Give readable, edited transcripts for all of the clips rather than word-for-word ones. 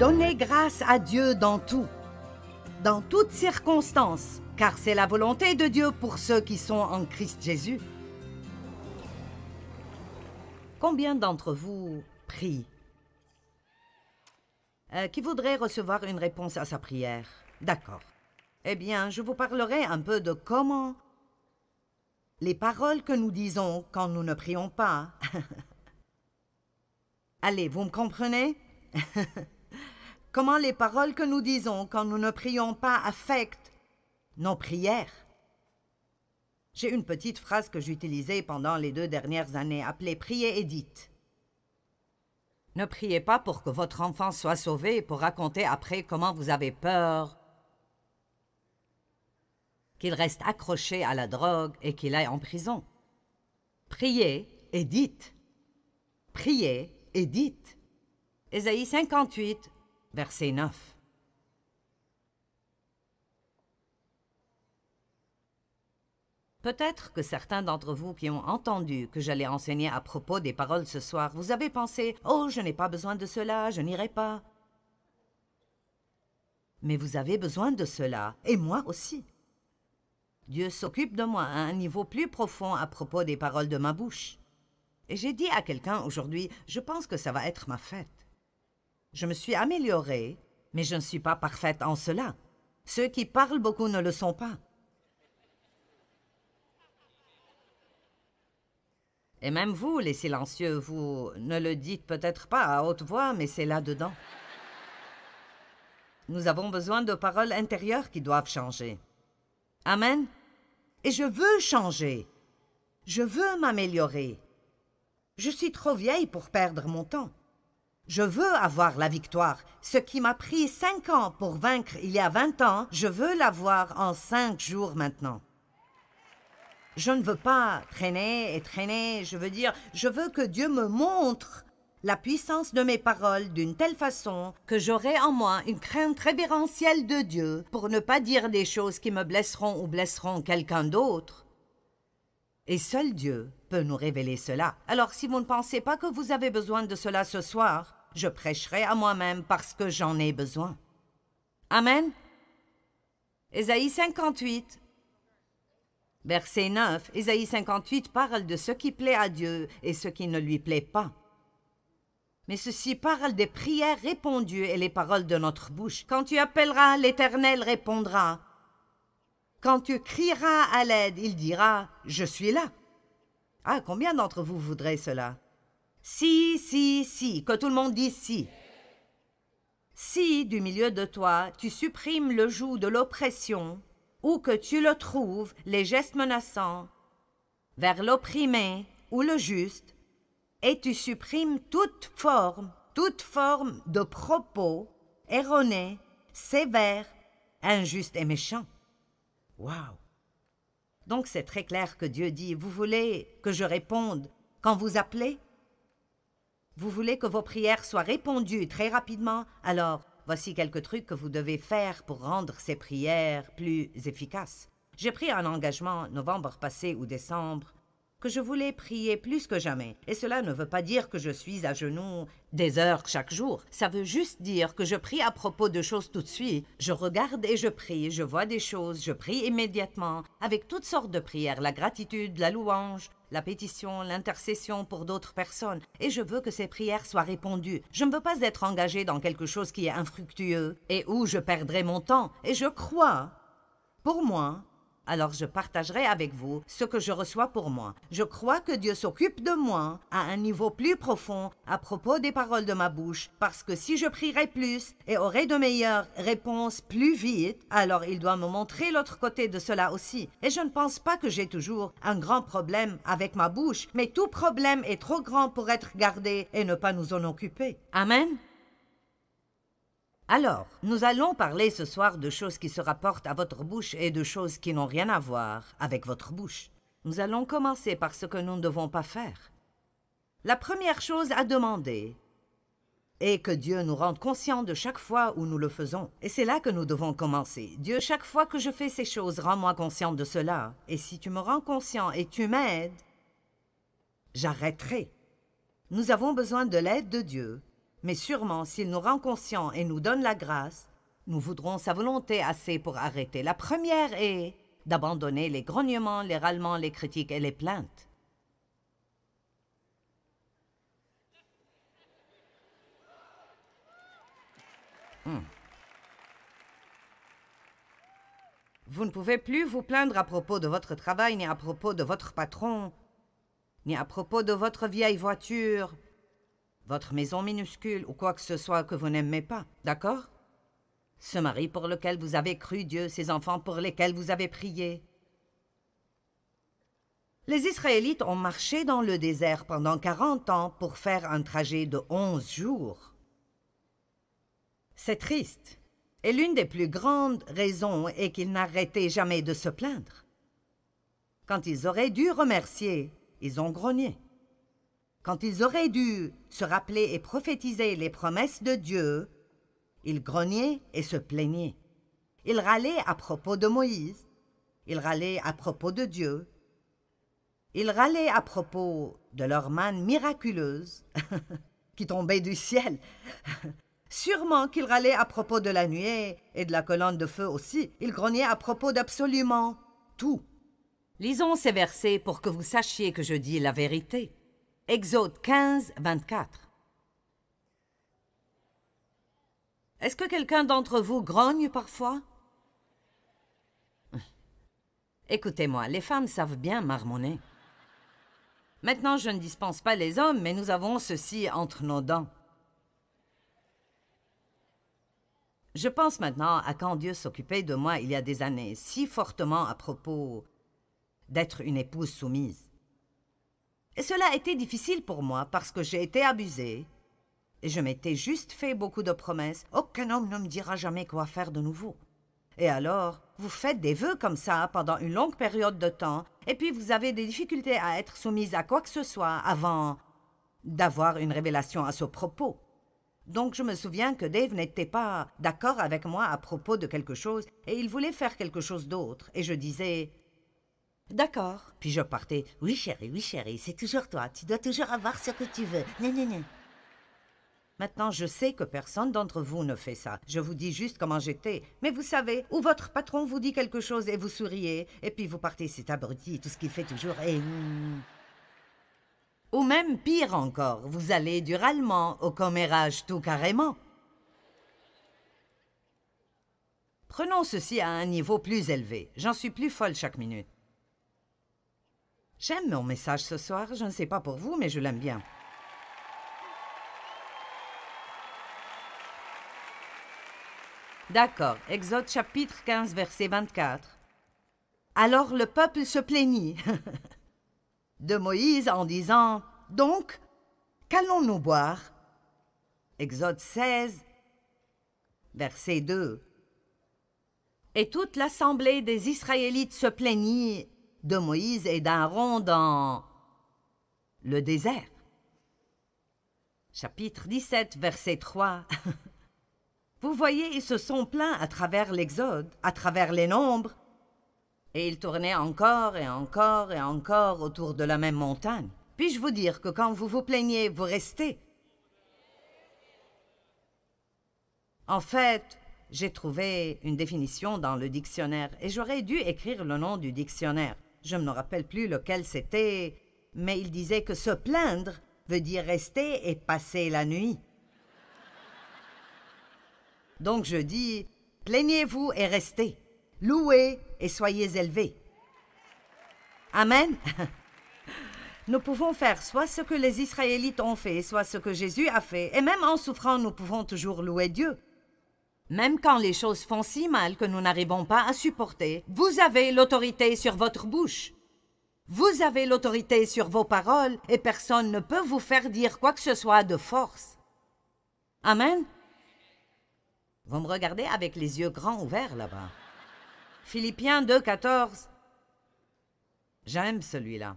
Donnez grâce à Dieu dans tout, dans toutes circonstances, car c'est la volonté de Dieu pour ceux qui sont en Christ Jésus. Combien d'entre vous prient? Qui voudrait recevoir une réponse à sa prière? D'accord. Eh bien, je vous parlerai un peu de comment les paroles que nous disons quand nous ne prions pas. Allez, vous me comprenez? Comment les paroles que nous disons quand nous ne prions pas affectent nos prières. J'ai une petite phrase que j'utilisais pendant les 2 dernières années, appelée « Priez et dites ». Ne priez pas pour que votre enfant soit sauvé pour raconter après comment vous avez peur qu'il reste accroché à la drogue et qu'il aille en prison. Priez et dites. Priez et dites. Ésaïe 58, verset 9. Peut-être que certains d'entre vous qui ont entendu que j'allais enseigner à propos des paroles ce soir, vous avez pensé « Oh, je n'ai pas besoin de cela, je n'irai pas. » Mais vous avez besoin de cela, et moi aussi. Dieu s'occupe de moi à un niveau plus profond à propos des paroles de ma bouche. Et j'ai dit à quelqu'un aujourd'hui, je pense que ça va être ma fête. Je me suis améliorée, mais je ne suis pas parfaite en cela. Ceux qui parlent beaucoup ne le sont pas. Et même vous, les silencieux, vous ne le dites peut-être pas à haute voix, mais c'est là-dedans. Nous avons besoin de paroles intérieures qui doivent changer. Amen. Et je veux changer. Je veux m'améliorer. Je suis trop vieille pour perdre mon temps. Je veux avoir la victoire. Ce qui m'a pris 5 ans pour vaincre il y a 20 ans, je veux l'avoir en 5 jours maintenant. Je ne veux pas traîner et traîner, je veux dire, je veux que Dieu me montre la puissance de mes paroles d'une telle façon que j'aurai en moi une crainte révérentielle de Dieu pour ne pas dire des choses qui me blesseront ou blesseront quelqu'un d'autre. Et seul Dieu peut nous révéler cela. Alors si vous ne pensez pas que vous avez besoin de cela ce soir, je prêcherai à moi-même parce que j'en ai besoin. Amen. Ésaïe 58. Verset 9, Ésaïe 58 parle de ce qui plaît à Dieu et ce qui ne lui plaît pas. Mais ceci parle des prières répondues et les paroles de notre bouche. Quand tu appelleras, l'Éternel répondra. Quand tu crieras à l'aide, il dira « Je suis là ». Ah, combien d'entre vous voudraient cela? Si, que tout le monde dise « si ». Si, du milieu de toi, tu supprimes le joug de l'oppression, ou que tu le trouves, les gestes menaçants, vers l'opprimé ou le juste, et tu supprimes toute forme de propos erronés, sévères, injustes et méchants. Wow! Donc c'est très clair que Dieu dit, vous voulez que je réponde quand vous appelez? Vous voulez que vos prières soient répondues très rapidement? Alors, voici quelques trucs que vous devez faire pour rendre ces prières plus efficaces. J'ai pris un engagement novembre passé ou décembre que je voulais prier plus que jamais. Et cela ne veut pas dire que je suis à genoux des heures chaque jour. Ça veut juste dire que je prie à propos de choses tout de suite. Je regarde et je prie, je vois des choses, je prie immédiatement, avec toutes sortes de prières, la gratitude, la louange, la pétition, l'intercession pour d'autres personnes. Et je veux que ces prières soient répondues. Je ne veux pas être engagée dans quelque chose qui est infructueux et où je perdrai mon temps. Et je crois, pour moi, alors je partagerai avec vous ce que je reçois pour moi. Je crois que Dieu s'occupe de moi à un niveau plus profond à propos des paroles de ma bouche, parce que si je prierai plus et aurai de meilleures réponses plus vite, alors il doit me montrer l'autre côté de cela aussi. Et je ne pense pas que j'ai toujours un grand problème avec ma bouche, mais tout problème est trop grand pour être gardé et ne pas nous en occuper. Amen. Alors, nous allons parler ce soir de choses qui se rapportent à votre bouche et de choses qui n'ont rien à voir avec votre bouche. Nous allons commencer par ce que nous ne devons pas faire. La première chose à demander est que Dieu nous rende conscients de chaque fois où nous le faisons. Et c'est là que nous devons commencer. Dieu, chaque fois que je fais ces choses, rends-moi conscient de cela. Et si tu me rends conscient et tu m'aides, j'arrêterai. Nous avons besoin de l'aide de Dieu. Mais sûrement, s'il nous rend conscients et nous donne la grâce, nous voudrons sa volonté assez pour arrêter. La première est d'abandonner les grognements, les râlements, les critiques et les plaintes. Vous ne pouvez plus vous plaindre à propos de votre travail, ni à propos de votre patron, ni à propos de votre vieille voiture, votre maison minuscule ou quoi que ce soit que vous n'aimez pas, d'accord? Ce mari pour lequel vous avez cru Dieu, ces enfants pour lesquels vous avez prié. Les Israélites ont marché dans le désert pendant 40 ans pour faire un trajet de 11 jours. C'est triste. Et l'une des plus grandes raisons est qu'ils n'arrêtaient jamais de se plaindre. Quand ils auraient dû remercier, ils ont grogné. Quand ils auraient dû se rappeler et prophétiser les promesses de Dieu, ils grognaient et se plaignaient. Ils râlaient à propos de Moïse. Ils râlaient à propos de Dieu. Ils râlaient à propos de leur manne miraculeuse qui tombait du ciel. Sûrement qu'ils râlaient à propos de la nuée et de la colonne de feu aussi. Ils grognaient à propos d'absolument tout. Lisons ces versets pour que vous sachiez que je dis la vérité. Exode 15, 24. Est-ce que quelqu'un d'entre vous grogne parfois? Écoutez-moi, les femmes savent bien marmonner. Maintenant, je ne dispense pas les hommes, mais nous avons ceci entre nos dents. Je pense maintenant à quand Dieu s'occupait de moi il y a des années, si fortement à propos d'être une épouse soumise. Et cela a été difficile pour moi parce que j'ai été abusée et je m'étais juste fait beaucoup de promesses. Aucun homme ne me dira jamais quoi faire de nouveau. Et alors, vous faites des vœux comme ça pendant une longue période de temps et puis vous avez des difficultés à être soumise à quoi que ce soit avant d'avoir une révélation à ce propos. Donc je me souviens que Dave n'était pas d'accord avec moi à propos de quelque chose et il voulait faire quelque chose d'autre. Et je disais « D'accord ». Puis je partais « oui chérie, c'est toujours toi. Tu dois toujours avoir ce que tu veux. Non. » Maintenant, je sais que personne d'entre vous ne fait ça. Je vous dis juste comment j'étais. Mais vous savez, ou votre patron vous dit quelque chose et vous souriez, et puis vous partez « c'est abruti », tout ce qu'il fait toujours et... Ou même pire encore, vous allez du râlement au commérage tout carrément. Prenons ceci à un niveau plus élevé. J'en suis plus folle chaque minute. J'aime mon message ce soir, je ne sais pas pour vous, mais je l'aime bien. D'accord, Exode chapitre 15, verset 24. Alors le peuple se plaignit de Moïse en disant « Donc, qu'allons-nous boire » Exode 16, verset 2. Et toute l'assemblée des Israélites se plaignit de Moïse et d'Aaron dans le désert. Chapitre 17, verset 3. Vous voyez, ils se sont plaints à travers l'Exode, à travers les nombres, et ils tournaient encore et encore et encore autour de la même montagne. Puis-je vous dire que quand vous vous plaignez, vous restez? En fait, j'ai trouvé une définition dans le dictionnaire et j'aurais dû écrire le nom du dictionnaire. Je ne me rappelle plus lequel c'était, mais il disait que se plaindre veut dire rester et passer la nuit. Donc je dis, plaignez-vous et restez, louez et soyez élevés. Amen. Nous pouvons faire soit ce que les Israélites ont fait, soit ce que Jésus a fait, et même en souffrant, nous pouvons toujours louer Dieu. Même quand les choses font si mal que nous n'arrivons pas à supporter, vous avez l'autorité sur votre bouche. Vous avez l'autorité sur vos paroles et personne ne peut vous faire dire quoi que ce soit de force. Amen. Vous me regardez avec les yeux grands ouverts là-bas. Philippiens 2, 14. J'aime celui-là.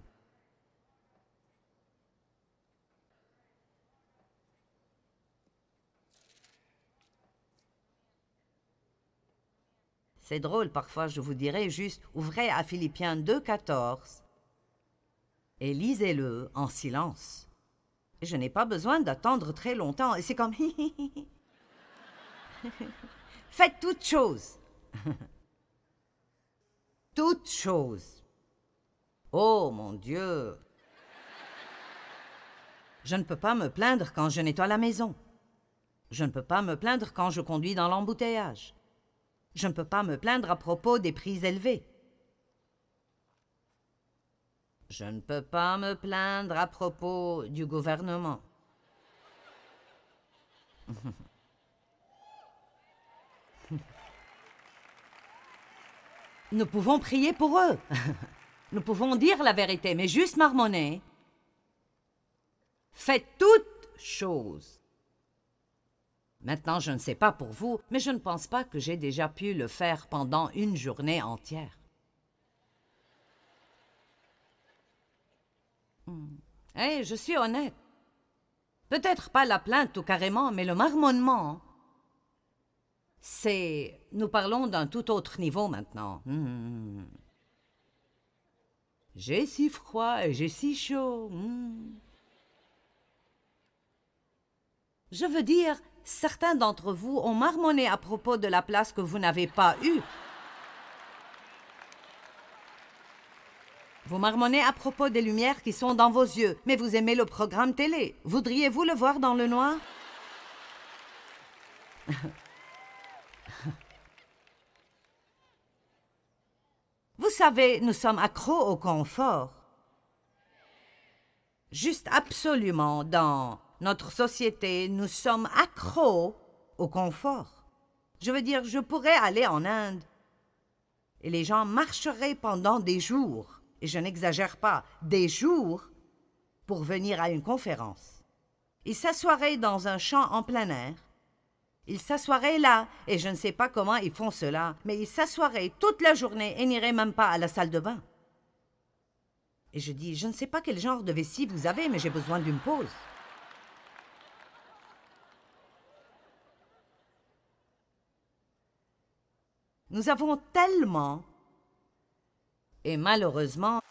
C'est drôle, parfois je vous dirais juste, ouvrez à Philippiens 2, 14 et lisez-le en silence. Je n'ai pas besoin d'attendre très longtemps. Et c'est comme... Faites toutes choses. Toutes choses. Oh, mon Dieu. Je ne peux pas me plaindre quand je nettoie la maison. Je ne peux pas me plaindre quand je conduis dans l'embouteillage. Je ne peux pas me plaindre à propos des prix élevés. Je ne peux pas me plaindre à propos du gouvernement. Nous pouvons prier pour eux. Nous pouvons dire la vérité, mais juste marmonner. Faites toutes choses. Maintenant, je ne sais pas pour vous, mais je ne pense pas que j'ai déjà pu le faire pendant une journée entière. Hey, je suis honnête. Peut-être pas la plainte tout carrément, mais le marmonnement, c'est... Nous parlons d'un tout autre niveau maintenant. J'ai si froid et j'ai si chaud. Je veux dire, certains d'entre vous ont marmonné à propos de la place que vous n'avez pas eue. Vous marmonnez à propos des lumières qui sont dans vos yeux, mais vous aimez le programme télé. Voudriez-vous le voir dans le noir? Vous savez, nous sommes accros au confort. Juste absolument, dans notre société, nous sommes accros au confort. Je veux dire, je pourrais aller en Inde et les gens marcheraient pendant des jours. Et je n'exagère pas, des jours, pour venir à une conférence. Ils s'assoiraient dans un champ en plein air. Ils s'assoiraient là, et je ne sais pas comment ils font cela, mais ils s'assoiraient toute la journée et n'iraient même pas à la salle de bain. Et je dis, je ne sais pas quel genre de vessie vous avez, mais j'ai besoin d'une pause. Nous avons tellement... Et malheureusement,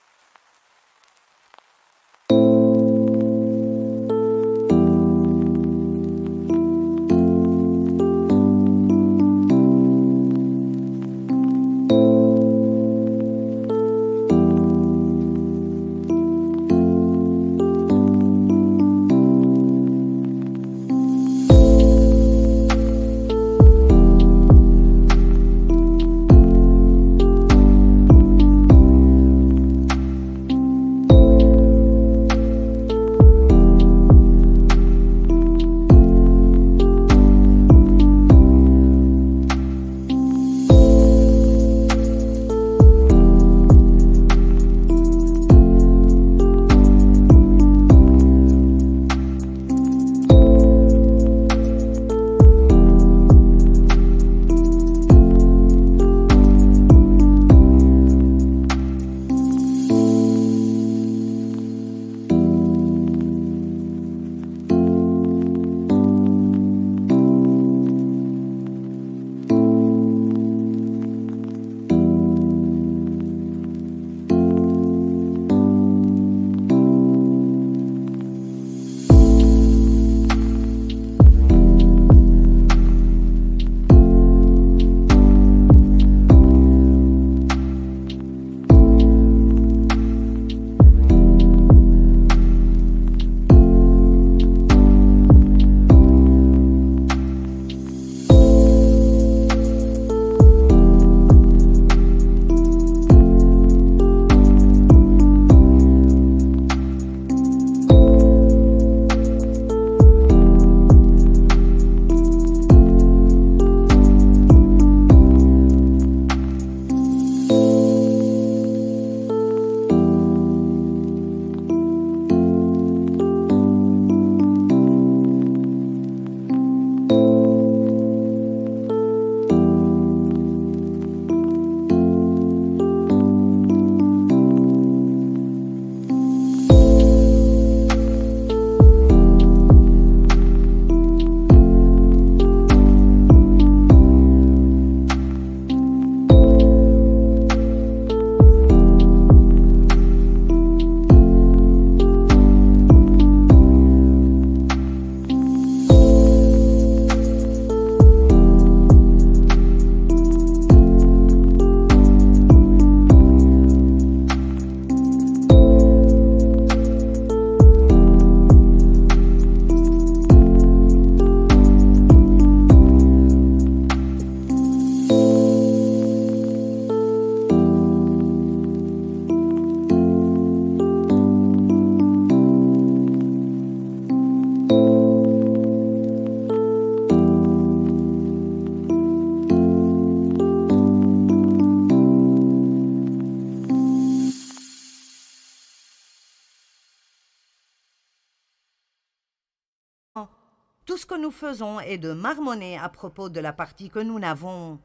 Tout ce que nous faisons est de marmonner à propos de la partie que nous n'avons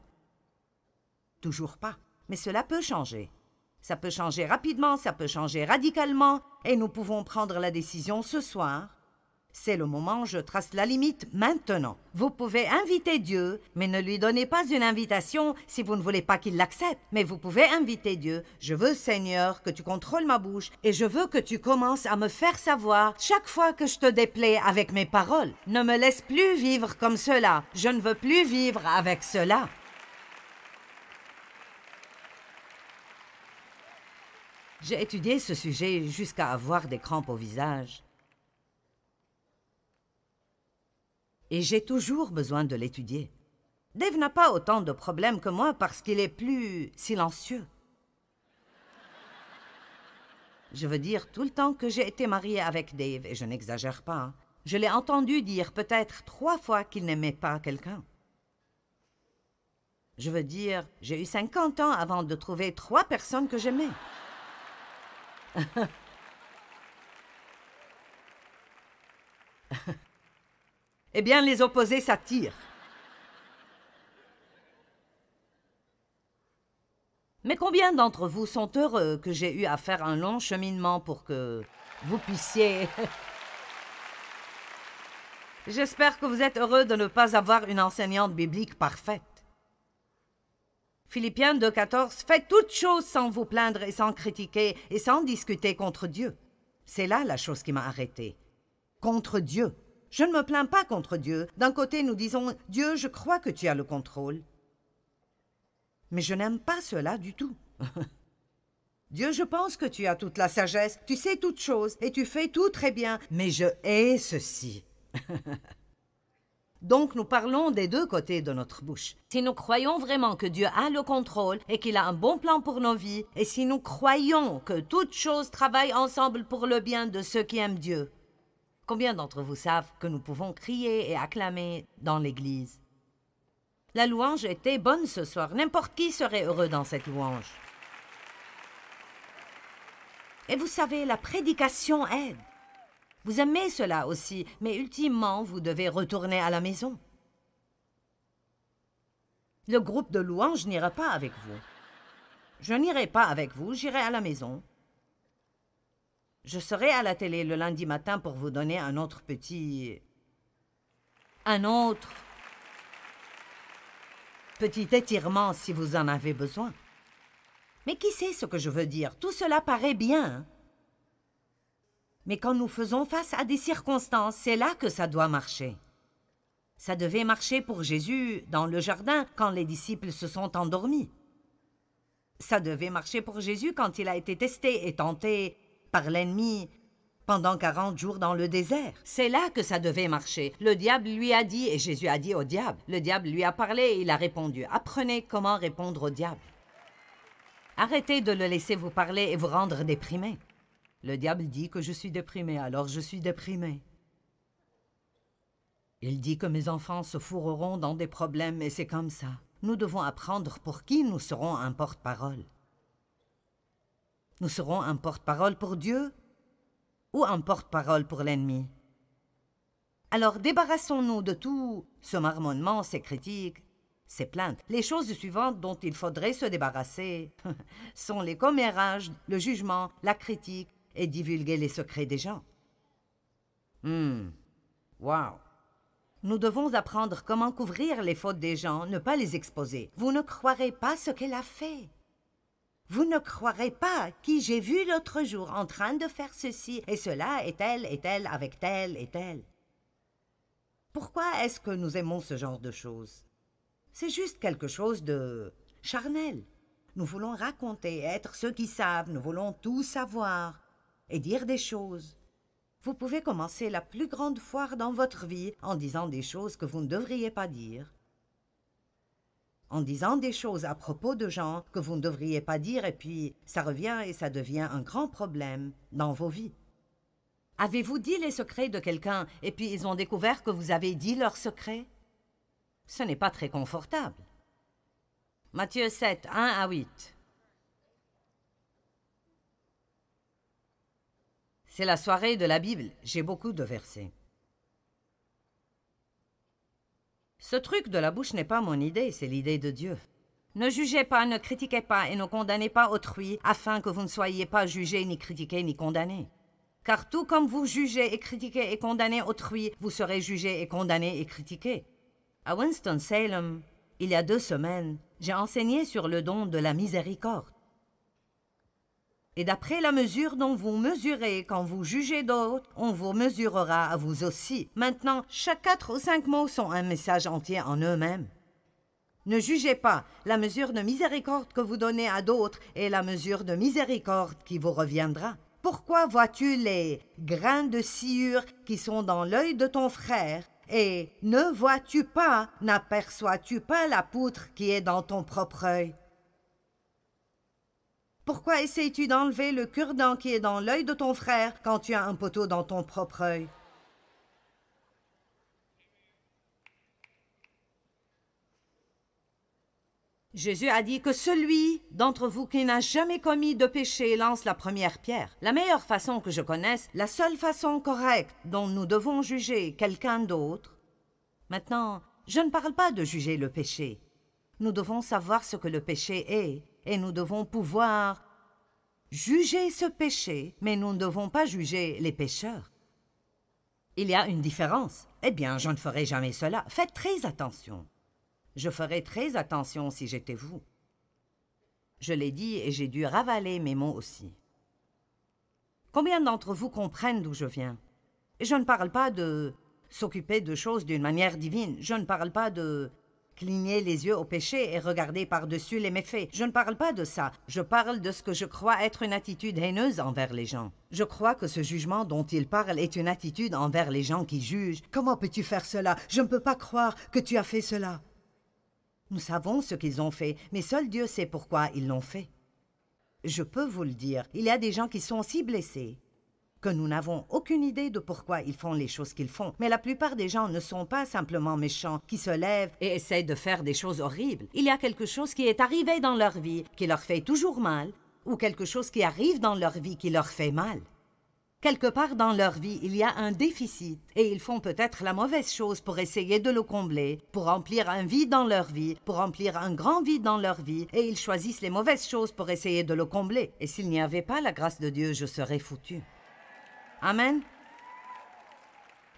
toujours pas. Mais cela peut changer. Ça peut changer rapidement, ça peut changer radicalement, et nous pouvons prendre la décision ce soir. C'est le moment, je trace la limite maintenant. Vous pouvez inviter Dieu, mais ne lui donnez pas une invitation si vous ne voulez pas qu'il l'accepte. Mais vous pouvez inviter Dieu. Je veux, Seigneur, que tu contrôles ma bouche et je veux que tu commences à me faire savoir chaque fois que je te déplais avec mes paroles. Ne me laisse plus vivre comme cela. Je ne veux plus vivre avec cela. J'ai étudié ce sujet jusqu'à avoir des crampes au visage. Et j'ai toujours besoin de l'étudier. Dave n'a pas autant de problèmes que moi parce qu'il est plus silencieux. Je veux dire, tout le temps que j'ai été mariée avec Dave, et je n'exagère pas, hein, je l'ai entendu dire peut-être 3 fois qu'il n'aimait pas quelqu'un. Je veux dire, j'ai eu 50 ans avant de trouver 3 personnes que j'aimais. Eh bien, les opposés s'attirent. Mais combien d'entre vous sont heureux que j'ai eu à faire un long cheminement pour que vous puissiez... J'espère que vous êtes heureux de ne pas avoir une enseignante biblique parfaite. Philippiens 2,14 « Faites toutes choses sans vous plaindre et sans critiquer et sans discuter contre Dieu. » C'est là la chose qui m'a arrêté. Contre Dieu. Je ne me plains pas contre Dieu. D'un côté, nous disons « Dieu, je crois que tu as le contrôle. » Mais je n'aime pas cela du tout. Dieu, je pense que tu as toute la sagesse, tu sais toutes choses et tu fais tout très bien, mais je hais ceci. Donc nous parlons des 2 côtés de notre bouche. Si nous croyons vraiment que Dieu a le contrôle et qu'il a un bon plan pour nos vies, et si nous croyons que toutes choses travaillent ensemble pour le bien de ceux qui aiment Dieu, combien d'entre vous savent que nous pouvons crier et acclamer dans l'Église? La louange était bonne ce soir. N'importe qui serait heureux dans cette louange. Et vous savez, la prédication aide. Vous aimez cela aussi, mais ultimement, vous devez retourner à la maison. Le groupe de louange n'ira pas avec vous. Je n'irai pas avec vous, j'irai à la maison. Je serai à la télé le lundi matin pour vous donner un autre petit étirement si vous en avez besoin. Mais qui sait ce que je veux dire? Tout cela paraît bien. Hein? Mais quand nous faisons face à des circonstances, c'est là que ça doit marcher. Ça devait marcher pour Jésus dans le jardin quand les disciples se sont endormis. Ça devait marcher pour Jésus quand il a été testé et tenté par l'ennemi pendant 40 jours dans le désert. C'est là que ça devait marcher. Le diable lui a dit, et Jésus a dit au diable. Le diable lui a parlé et il a répondu. Apprenez comment répondre au diable. Arrêtez de le laisser vous parler et vous rendre déprimé. Le diable dit que je suis déprimé, alors je suis déprimé. Il dit que mes enfants se fourreront dans des problèmes et c'est comme ça. Nous devons apprendre pour qui nous serons un porte-parole. Nous serons un porte-parole pour Dieu ou un porte-parole pour l'ennemi. Alors débarrassons-nous de tout ce marmonnement, ces critiques, ces plaintes. Les choses suivantes dont il faudrait se débarrasser sont les commérages, le jugement, la critique et divulguer les secrets des gens. Wow! Nous devons apprendre comment couvrir les fautes des gens, ne pas les exposer. Vous ne croirez pas ce qu'elle a fait. Vous ne croirez pas qui j'ai vu l'autre jour en train de faire ceci et cela et tel avec tel et tel. Pourquoi est-ce que nous aimons ce genre de choses? C'est juste quelque chose de charnel. Nous voulons raconter, être ceux qui savent, nous voulons tout savoir et dire des choses. Vous pouvez commencer la plus grande foire dans votre vie en disant des choses que vous ne devriez pas dire, en disant des choses à propos de gens que vous ne devriez pas dire, et puis ça revient et ça devient un grand problème dans vos vies. Avez-vous dit les secrets de quelqu'un et puis ils ont découvert que vous avez dit leurs secrets? Ce n'est pas très confortable. Matthieu 7, 1 à 8. C'est la soirée de la Bible. J'ai beaucoup de versets. Ce truc de la bouche n'est pas mon idée, c'est l'idée de Dieu. Ne jugez pas, ne critiquez pas et ne condamnez pas autrui, afin que vous ne soyez pas jugés, ni critiqués, ni condamnés. Car tout comme vous jugez et critiquez et condamnez autrui, vous serez jugés et condamnés et critiqués. À Winston-Salem, il y a 2 semaines, j'ai enseigné sur le don de la miséricorde. Et d'après la mesure dont vous mesurez quand vous jugez d'autres, on vous mesurera à vous aussi. Maintenant, chaque 4 ou 5 mots sont un message entier en eux-mêmes. Ne jugez pas, la mesure de miséricorde que vous donnez à d'autres est la mesure de miséricorde qui vous reviendra. Pourquoi vois-tu les grains de sciure qui sont dans l'œil de ton frère et ne vois-tu pas, n'aperçois-tu pas la poutre qui est dans ton propre œil? Pourquoi essayes-tu d'enlever le cure-dent qui est dans l'œil de ton frère quand tu as un poteau dans ton propre œil? Jésus a dit que celui d'entre vous qui n'a jamais commis de péché lance la première pierre. La meilleure façon que je connaisse, la seule façon correcte dont nous devons juger quelqu'un d'autre. Maintenant, je ne parle pas de juger le péché. Nous devons savoir ce que le péché est et nous devons pouvoir juger ce péché, mais nous ne devons pas juger les pécheurs. Il y a une différence. Eh bien, je ne ferai jamais cela. Faites très attention. Je ferai très attention si j'étais vous. Je l'ai dit et j'ai dû ravaler mes mots aussi. Combien d'entre vous comprennent d'où je viens? Et je ne parle pas de s'occuper de choses d'une manière divine. Je ne parle pas de cligner les yeux au péché et regarder par-dessus les méfaits. Je ne parle pas de ça. Je parle de ce que je crois être une attitude haineuse envers les gens. Je crois que ce jugement dont il parle est une attitude envers les gens qui jugent. Comment peux-tu faire cela? Je ne peux pas croire que tu as fait cela. Nous savons ce qu'ils ont fait, mais seul Dieu sait pourquoi ils l'ont fait. Je peux vous le dire, il y a des gens qui sont si blessés que nous n'avons aucune idée de pourquoi ils font les choses qu'ils font. Mais la plupart des gens ne sont pas simplement méchants, qui se lèvent et essayent de faire des choses horribles. Il y a quelque chose qui est arrivé dans leur vie qui leur fait toujours mal, ou quelque chose qui arrive dans leur vie qui leur fait mal. Quelque part dans leur vie, il y a un déficit et ils font peut-être la mauvaise chose pour essayer de le combler, pour remplir un vide dans leur vie, pour remplir un grand vide dans leur vie, et ils choisissent les mauvaises choses pour essayer de le combler. Et s'il n'y avait pas la grâce de Dieu, je serais foutu. Amen.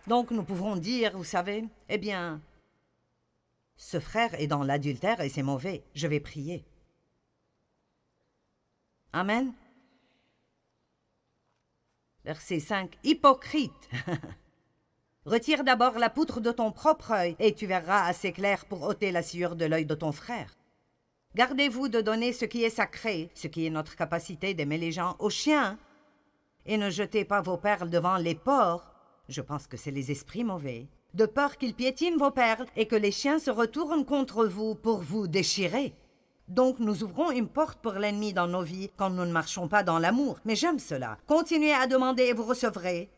Donc nous pouvons dire, vous savez, eh bien, ce frère est dans l'adultère et c'est mauvais, je vais prier. Amen. Verset 5. Hypocrite. Retire d'abord la poutre de ton propre œil, et tu verras assez clair pour ôter la sciure de l'œil de ton frère. Gardez-vous de donner ce qui est sacré, ce qui est notre capacité d'aimer les gens, aux chiens, et ne jetez pas vos perles devant les porcs, je pense que c'est les esprits mauvais, de peur qu'ils piétinent vos perles et que les chiens se retournent contre vous pour vous déchirer. Donc nous ouvrons une porte pour l'ennemi dans nos vies quand nous ne marchons pas dans l'amour. Mais j'aime cela. Continuez à demander et vous recevrez.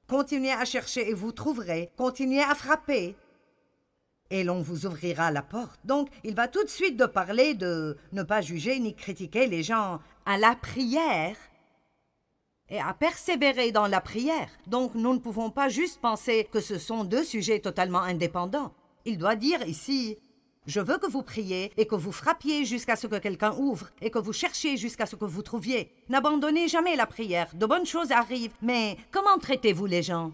Continuez à chercher et vous trouverez. Continuez à frapper et l'on vous ouvrira la porte. Donc il va tout de suite de parler de ne pas juger ni critiquer les gens à la prière et à persévérer dans la prière. Donc nous ne pouvons pas juste penser que ce sont 2 sujets totalement indépendants. Il doit dire ici... Je veux que vous priez et que vous frappiez jusqu'à ce que quelqu'un ouvre et que vous cherchiez jusqu'à ce que vous trouviez. N'abandonnez jamais la prière. De bonnes choses arrivent, mais comment traitez-vous les gens?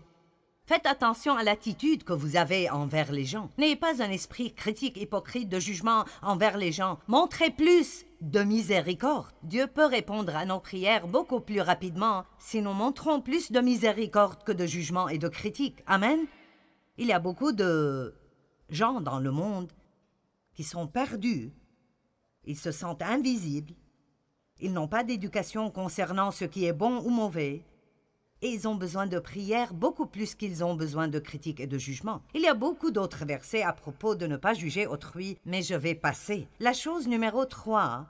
Faites attention à l'attitude que vous avez envers les gens. N'ayez pas un esprit critique, hypocrite, de jugement envers les gens. Montrez plus de miséricorde. Dieu peut répondre à nos prières beaucoup plus rapidement si nous montrons plus de miséricorde que de jugement et de critique. Amen. Il y a beaucoup de gens dans le monde qui sont perdus, ils se sentent invisibles, ils n'ont pas d'éducation concernant ce qui est bon ou mauvais, et ils ont besoin de prière beaucoup plus qu'ils ont besoin de critique et de jugement. Il y a beaucoup d'autres versets à propos de ne pas juger autrui, mais je vais passer. La chose numéro 3,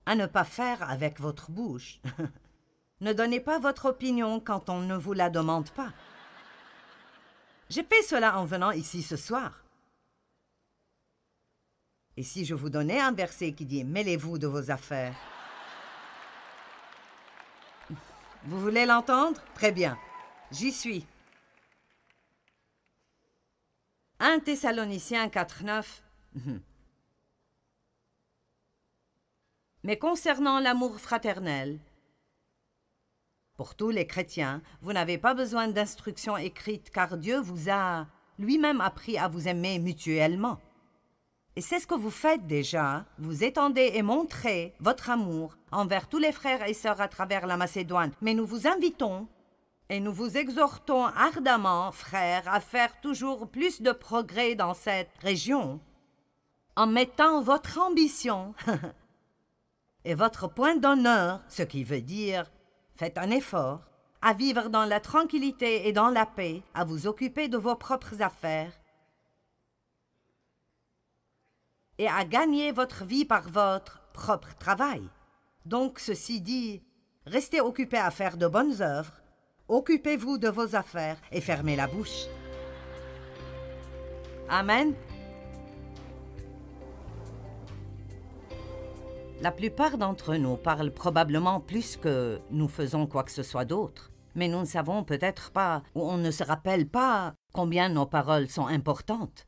à ne pas faire avec votre bouche. Ne donnez pas votre opinion quand on ne vous la demande pas. J'ai fait cela en venant ici ce soir. Et si je vous donnais un verset qui dit « Mêlez-vous de vos affaires », vous voulez l'entendre? Très bien, j'y suis. 1 Thessaloniciens 4:9. Mais concernant l'amour fraternel, pour tous les chrétiens, vous n'avez pas besoin d'instructions écrites car Dieu vous a lui-même appris à vous aimer mutuellement. Et c'est ce que vous faites déjà, vous étendez et montrez votre amour envers tous les frères et sœurs à travers la Macédoine. Mais nous vous invitons et nous vous exhortons ardemment, frères, à faire toujours plus de progrès dans cette région en mettant votre ambition et votre point d'honneur, ce qui veut dire faites un effort, à vivre dans la tranquillité et dans la paix, à vous occuper de vos propres affaires et à gagner votre vie par votre propre travail. Donc, ceci dit, restez occupés à faire de bonnes œuvres, occupez-vous de vos affaires et fermez la bouche. Amen. La plupart d'entre nous parlent probablement plus que nous faisons quoi que ce soit d'autre, mais nous ne savons peut-être pas ou on ne se rappelle pas combien nos paroles sont importantes.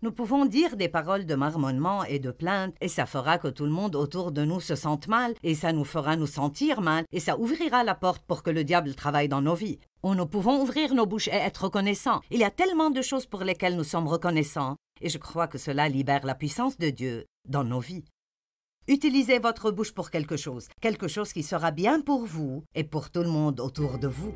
Nous pouvons dire des paroles de marmonnement et de plainte, et ça fera que tout le monde autour de nous se sente mal, et ça nous fera nous sentir mal, et ça ouvrira la porte pour que le diable travaille dans nos vies. Ou nous pouvons ouvrir nos bouches et être reconnaissants. Il y a tellement de choses pour lesquelles nous sommes reconnaissants, et je crois que cela libère la puissance de Dieu dans nos vies. Utilisez votre bouche pour quelque chose qui sera bien pour vous et pour tout le monde autour de vous.